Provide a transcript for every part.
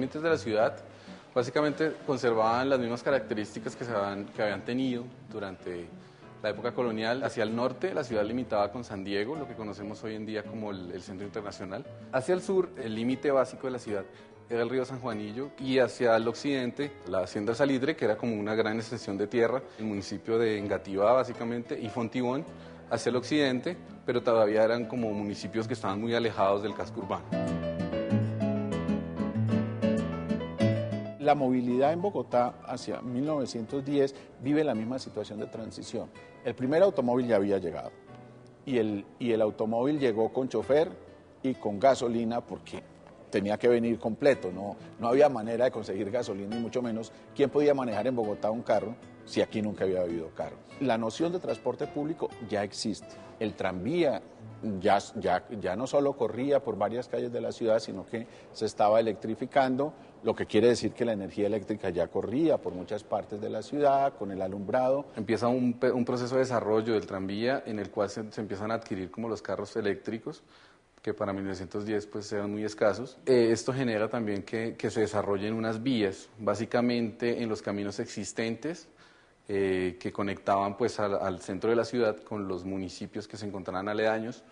límites de la ciudad básicamente conservaban las mismas características que habían tenido durante la época colonial. Hacia el norte, la ciudad limitaba con San Diego, lo que conocemos hoy en día como el Centro Internacional. Hacia el sur, el límite básico de la ciudad era el río San Juanillo, y hacia el occidente, la hacienda Salitre, que era como una gran extensión de tierra, el municipio de Engativá básicamente, y Fontibón hacia el occidente, pero todavía eran como municipios que estaban muy alejados del casco urbano. La movilidad en Bogotá hacia 1910 vive la misma situación de transición. El primer automóvil ya había llegado y el automóvil llegó con chofer y con gasolina porque tenía que venir completo, no había manera de conseguir gasolina y mucho menos quién podía manejar en Bogotá un carro si aquí nunca había habido carro. La noción de transporte público ya existe. El tranvía ya no solo corría por varias calles de la ciudad, sino que se estaba electrificando, lo que quiere decir que la energía eléctrica ya corría por muchas partes de la ciudad, con el alumbrado. Empieza un proceso de desarrollo del tranvía en el cual se empiezan a adquirir como los carros eléctricos, que para 1910 pues eran muy escasos. Esto genera también que se desarrollen unas vías, básicamente en los caminos existentes, que conectaban pues al centro de la ciudad con los municipios que se encontraban aledaños,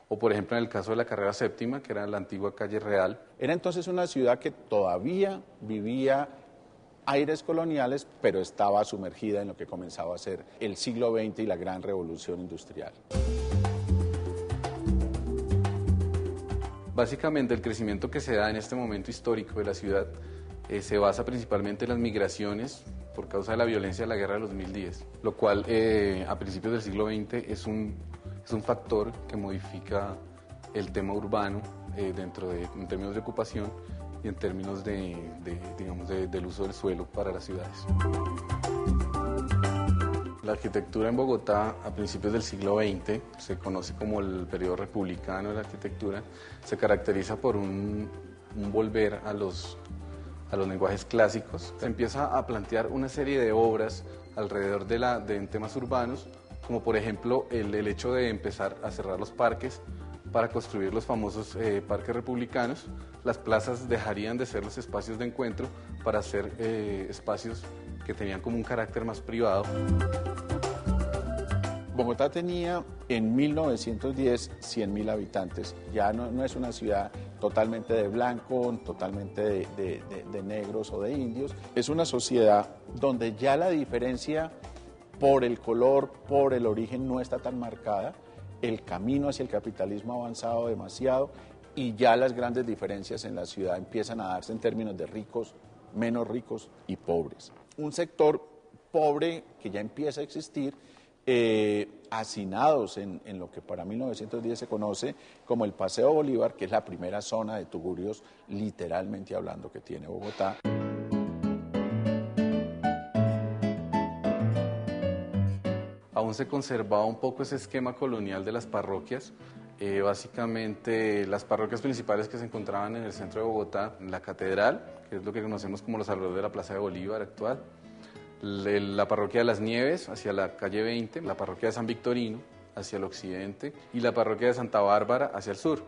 o por ejemplo en el caso de la carrera séptima, que era la antigua calle Real. Era entonces una ciudad que todavía vivía aires coloniales, pero estaba sumergida en lo que comenzaba a ser el siglo XX y la gran revolución industrial. Básicamente el crecimiento que se da en este momento histórico de la ciudad se basa principalmente en las migraciones por causa de la violencia de la guerra de los 1010, lo cual a principios del siglo XX es un factor que modifica el tema urbano en términos de ocupación y en términos del uso del suelo para las ciudades. La arquitectura en Bogotá a principios del siglo XX, se conoce como el periodo republicano de la arquitectura, se caracteriza por un volver a los lenguajes clásicos. Se empieza a plantear una serie de obras alrededor de temas urbanos, como por ejemplo el hecho de empezar a cerrar los parques para construir los famosos parques republicanos. Las plazas dejarían de ser los espacios de encuentro para ser espacios que tenían como un carácter más privado. Bogotá tenía en 1910 100.000 habitantes. Ya no es una ciudad totalmente de blanco, totalmente de negros o de indios. Es una sociedad donde ya la diferencia por el color, por el origen no está tan marcada. El camino hacia el capitalismo ha avanzado demasiado y ya las grandes diferencias en la ciudad empiezan a darse en términos de ricos, menos ricos y pobres. Un sector pobre que ya empieza a existir, hacinados en lo que para 1910 se conoce como el Paseo Bolívar, que es la primera zona de tugurios, literalmente hablando, que tiene Bogotá. Aún se conservaba un poco ese esquema colonial de las parroquias. Básicamente las parroquias principales que se encontraban en el centro de Bogotá, la catedral, que es lo que conocemos como los alrededores de la Plaza de Bolívar actual, la parroquia de Las Nieves hacia la calle 20, la parroquia de San Victorino hacia el occidente y la parroquia de Santa Bárbara hacia el sur.